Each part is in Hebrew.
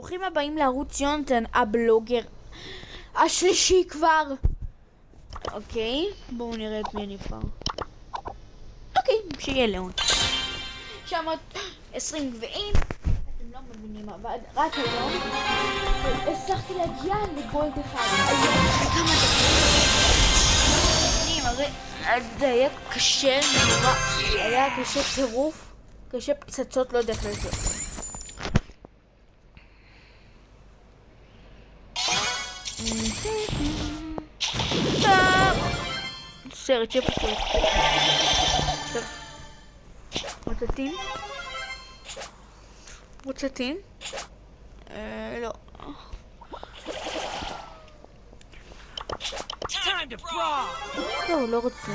ברוכים הבאים לערוץ יונתן, הבלוגר השלישי כבר. אוקיי, בואו נראה את מי אני כבר. אוקיי, שיהיה לאון 920 גביעים. אתם לא מבינים מה עבד, רק היום הצלחתי להגיע לגולד אחד. כמה דקות. זה היה קשה נורא, היה קשה טירוף, קשה פצצות, לא יודעת לזה. סרט שפשוט רוצתים? לא. לא, לא רוצה.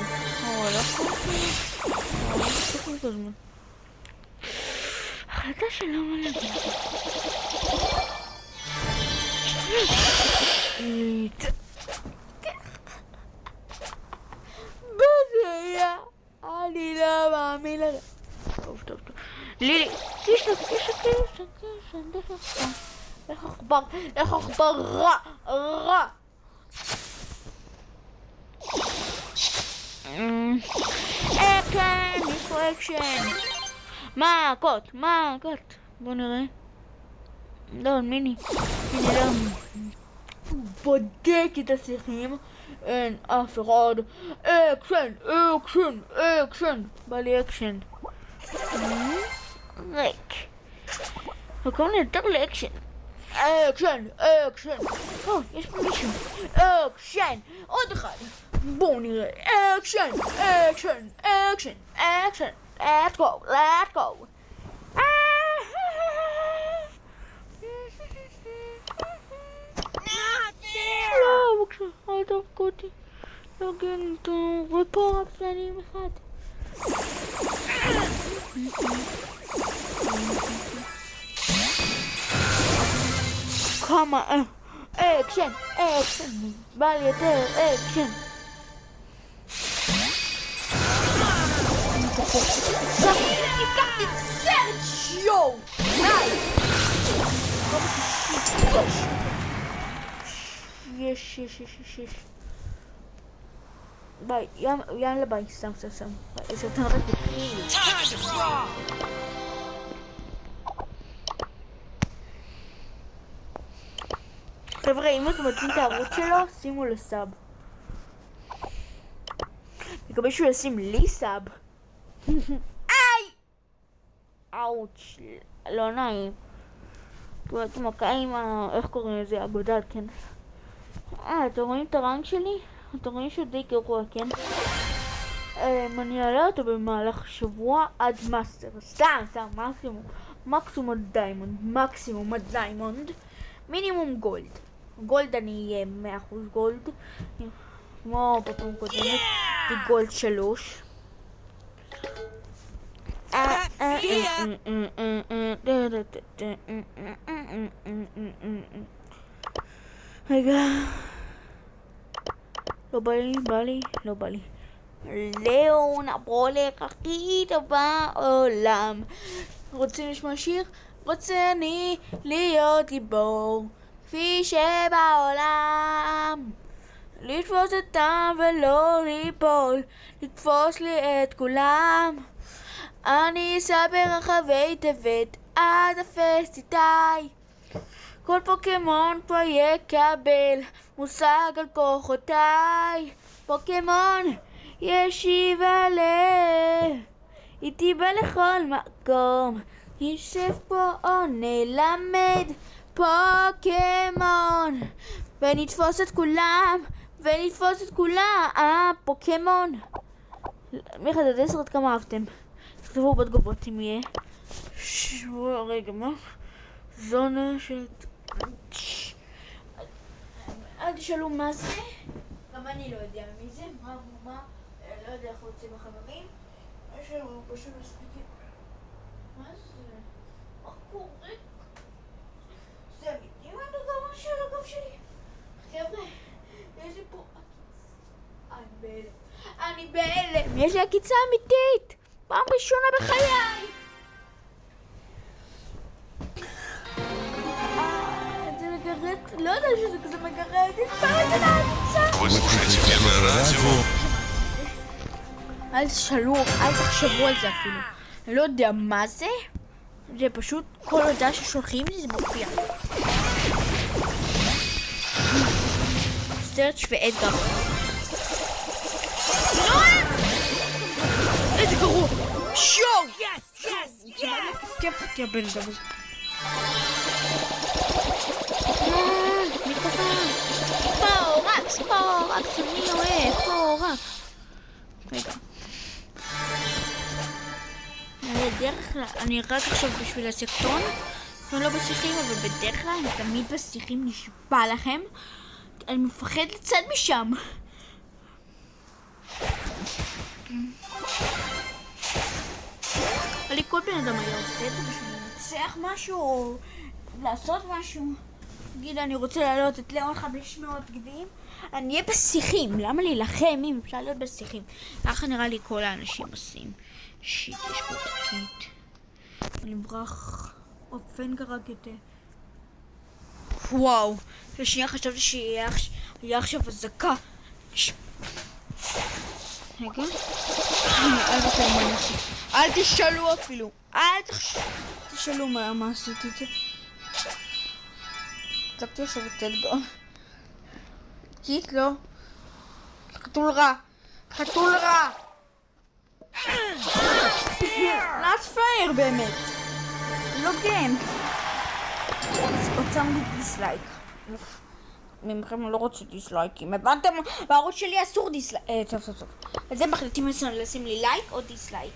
החלטה שלא מלגן. בזיה, אני לא מאמין לזה. טוב. לילי, איך עכבר רע. אקשן, יש פה אקשן. מה הקוט? בוא נראה. לא, מיני לא. בודק את השיחים, אין אף אחד. אקשן. בא לי אקשן. ריק. מקום נהדר לאקשן. אקשן. יש פה מישהו. אקשן. עוד אחד. בואו נראה. אקשן. Let's go. לא, בבקשה, אל תבקו אותי. לא גן אותו. ופה רק שנים אחד. כמה אקשן. בא לי יותר אקשן. לקחתי את סרט שואו. יש. ביי, יאללה ביי, סתם. איזה יותר רק בפנים. חבר'ה, אם אתם רוצים את הערוץ שלו, שימו לסאב. מקווה שהוא ישים לי סאב. אאוץ', לא נעים. אתם מכה עם איך קוראים לזה? אגודל, כן. אתם רואים את הרנק שלי? אתם רואים שהוא די גרוע, כן? אני אעלה אותו במהלך שבוע עד מאסטר. סתם, מקסימום דיימונד. מינימום גולד. גולד אני אהיה 100% גולד. כמו בפעם קודמת, גולד 3. רגע, לא בא לי. לאון, הברולר הכי טובה בעולם. רוצים לשמוע שיר? רוצה אני להיות גיבור כפי שבעולם, לתפוס אותם ולא ליפול, לתפוס לי את כולם. אני אסע ברחבי תבל עד אפס איתי. כל פוקימון פה יקבל מושג על כוחותיי. פוקימון ישיב עליה איתי בלכל מקום, ישב פה או נלמד פוקימון ונתפוס את כולם. פוקימון מ1 עד 10 עד כמה אהבתם? תכתבו בתגובות אם יהיה. רגע, מה? זונה של... אל תשאלו מה זה, גם אני לא יודע מי זה, מה, לא יודע איך רוצים החברים. יש לנו פשוט מספיקים. מה זה? מה קורה? זה אמיתי מה הדבר של הגב שלי? חבר'ה, יש לי פה... אני בהלם, יש לי עקיצה אמיתית, פעם ראשונה בחיי. לא יודע שזה כזה מגרד, Вы слушаете Первое радио. אל תשאלו, אל תחשבו על זה אפילו. אני לא יודע מה זה. זה פשוט כל הודעה ששולחים לי זה מופיע. סרצ' ואדגר. איזה גרוע! שואו! כיף אותי הבן אדם הזה. פורקס, אני אוהב, פורקס. רגע. אני רק עכשיו בשביל הסרטון, אני לא בשיחים, אבל בדרך כלל אני תמיד בשיחים, נשבע לכם. אני מפחד לצאת משם. אבל כל בן אדם היה עושה את זה בשביל לנצח משהו או לעשות משהו. נגיד אני רוצה לעלות את ליאון 500 גביעים, אני אהיה בשיחים. למה להילחם אם אפשר להיות בשיחים? ככה נראה לי כל האנשים עושים. שיט, יש פה תקית. אני מברח. אופן גרג את זה. וואו, לשנייה חשבתי שיהיה עכשיו הזקה. רגע. אל תשאלו אפילו. אל תשאלו מה עשיתי את זה. צפתי עכשיו את אדגר. קיט לא. חתול רע. חתול רע. נאט פייר באמת. לא גיים. עוצם לי דיסלייק. ממכם לא רוצה דיסלייקים. הבנתם? בערוץ שלי אסור דיסלייק. טוב. אז זה מחליטים לשים לי לייק או דיסלייק.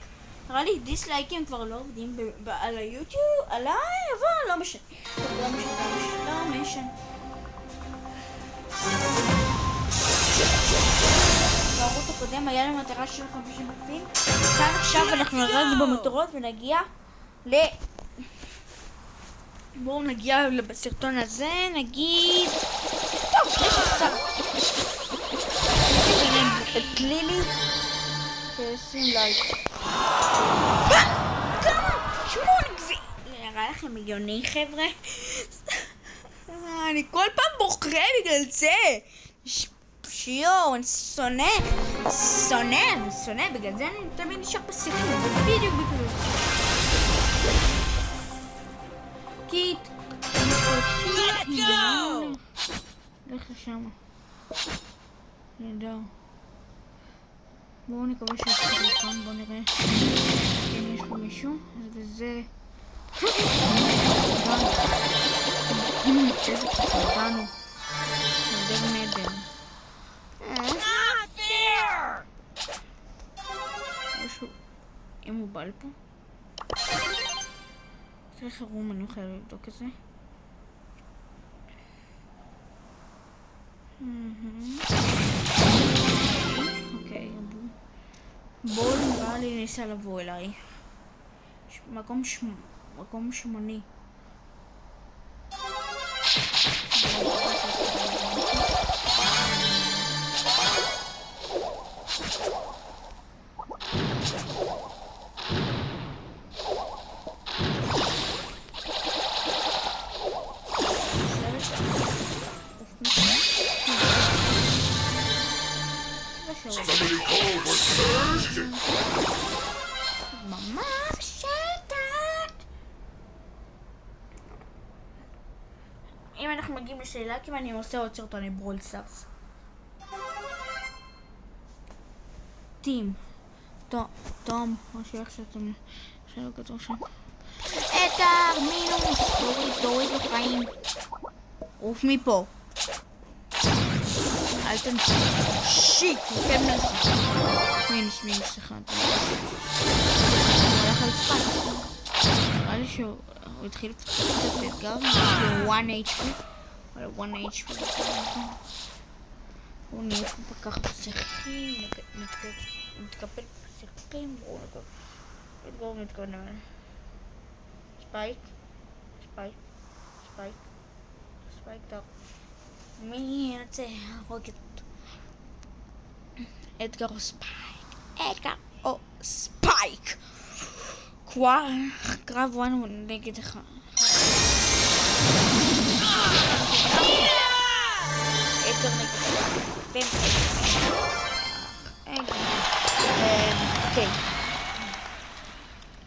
נראה לי דיסלייקים כבר לא עובדים על היוטיוב, עליי, אבל לא משנה. לא משנה. בערוץ הקודם היה לנו מטרה של 50 מפים. כאן עכשיו אנחנו נראה את זה במטרות ונגיע בואו נגיע בסרטון הזה, נגיד... טוב, יש קצת. את לילי. תשים לייק. כמה? 8 גביעים. נראה לכם מיליוני חבר'ה. אני כל פעם בוחרה בגלל זה. שיו, אני שונא. בגלל זה אני תמיד נשאר בשיחים. בדיוק בגלל זה. קיט. Let's go! לך לשם. נהדר. בואו נקווה שיתחיל לכאן, בואו נראה אם יש פה מישהו. אז וזה... איזה פחדנו. נדר. משהו... אם הוא בא לפה? צריך חירום, אני חייב לבדוק את זה. אוקיי, בואו נראה לי ניסה לבוא אליי. מקום שמוני. ממש שטט. אם אנחנו מגיעים לשאלה, כי אני עושה עוד סרטוני ברול סטארס. טים. תום, או שאיך שאתם... שלא כתוב שם. אתר, מינוס. תוריד לחיים. עוף מפה. אל תנסו. שיט, כן מנסו. מינוס אחד. הוא הולך על ספק. נראה לי שהוא התחיל קצת באתגר. הוא 1 HP. אבל 1 HP. הוא נהיה פה ככה בשיחים. נתקפל בשיחים. הוא מתכוון למעלה. ספייק. טוב. מי ירצה רוקט? אדגר או ספייק. קרב 1 נגד אחד. אוקיי.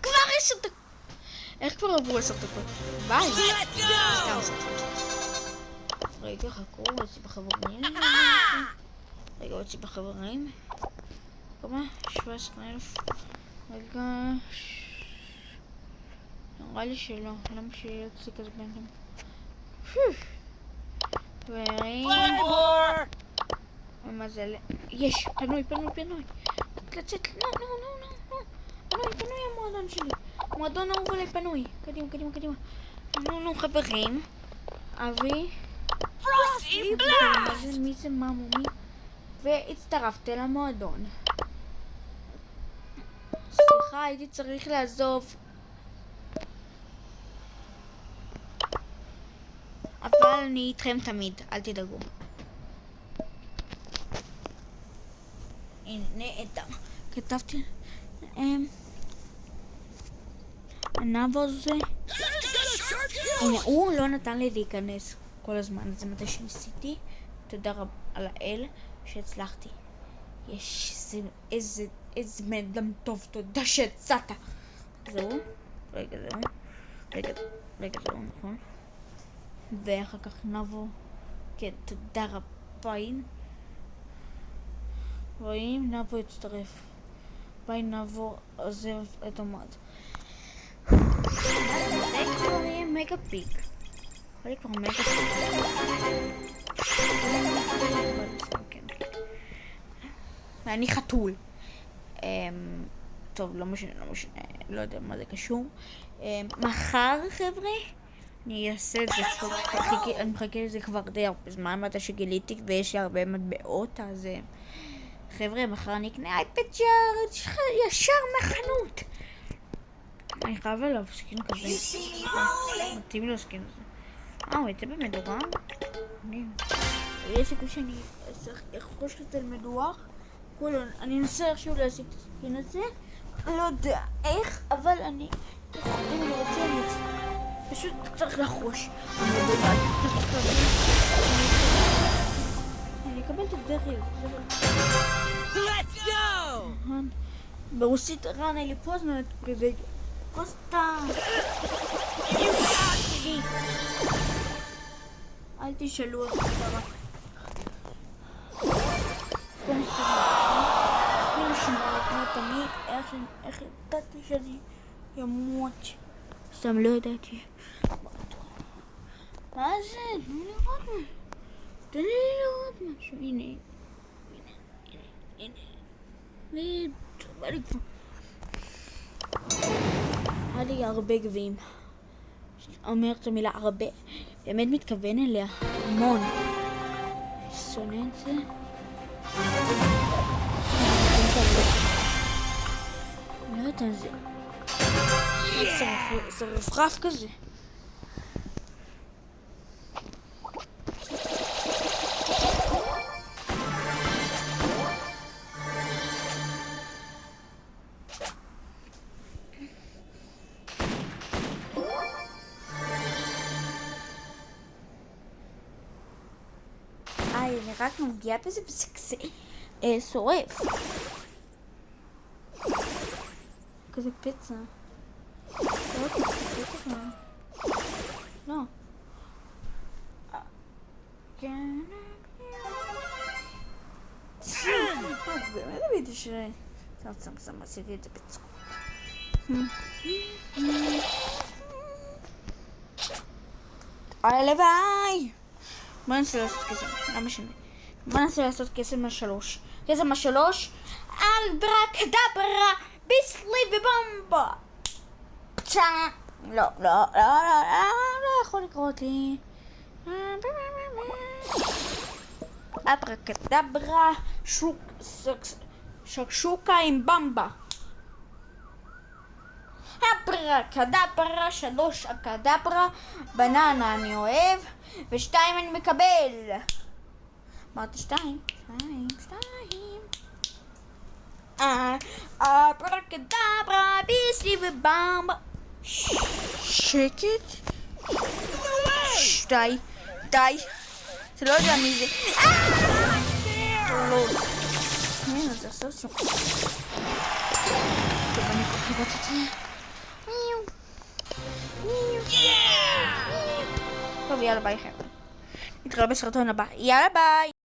כבר 10 דקות. איך כבר עברו 10 דקות? ביי. סתם. רגע, חכו, יוצא בחברים. רגע, יוצא בחברים. כמה? 17,000. רגע. נראה לי שלא. למה שיוצא כזה בינתיים? ומזל. יש, פנוי. לצאת, לא. פנוי המועדון שלי. מועדון אהוב עלי פנוי. קדימה. נו, חברים. אבי. מי זה ממו? והצטרפתי למועדון. סליחה, הייתי צריך לעזוב. אבל אני איתכם תמיד, אל תדאגו. הנה, נהדר. כתבתי הנאבו זה. הנה, הוא לא נתן לי להיכנס כל הזמן, זה מתי שניסיתי. תודה רבה על האל שהצלחתי. יש איזה מדם טוב, תודה שהצעת. זהו. רגע, זהו, נכון. ואחר כך נבוא. כן, תודה רבה. רואים? נבוא יצטרף. ביי נבוא עוזב את המד. זה כבר יהיה מגה פיק. אני כבר מגה פיק. ואני חתול. טוב, לא משנה. לא יודע מה זה קשור. מחר, חבר'ה, אני אעשה את זה. אני מחכה לזה כבר די הרבה זמן, מתי שגיליתי, ויש לי הרבה מטבעות, אז חבר'ה, מחר אני אקנה אייפד ישר מהחנות. אני חייב עליו סקין כזה. מתאים לו סקין הזה. הוא יצא במדורג? יש סיכוי שאני אחוש לזה מדורג. אני אנסה איכשהו להשיג את הסקין הזה. לא יודע איך, אבל אני רוצה את זה. פשוט צריך לחוש. אני אקבל את הדרך. Let's go! ברוסית רן אלי פוזמן פריבג. קוסטה! אל תשאלו אותי כבר. אני שמעת כמו תמיד איך ידעתי שאני ימות. סתם לא ידעתי. מה זה? תן לי לראות משהו. הנה. היה לי הרבה גביעים. אומר את המילה הרבה. באמת מתכוון אליה. המון. שונא את זה. לא יודע, זה רפרף כזה. אני רק מגיעה בזה וזה שורף. כזה פיצה. לא. כן. באמת הביטי שלי. סם, עשיתי את זה בצחוק. הלוואי! בוא ננסה לעשות קסם, לא משנה. בוא ננסה לעשות קסם מהשלוש. קסם מהשלוש. אברקדברה, ביסלי ובומבה. לא יכול לקרות לי. אברקדברה, שקשוקה עם במבה. אברקדברה, 3 אקדברה, בננה אני אוהב, ו2 אני מקבל. אמרתי 2. אברקדברה, ביסלי ובמבה. שקט. די. אתה לא יודע מי זה. לראות את זה. טוב, יאללה ביי חבר'ה. נתראה בסרטון הבא. יאללה ביי.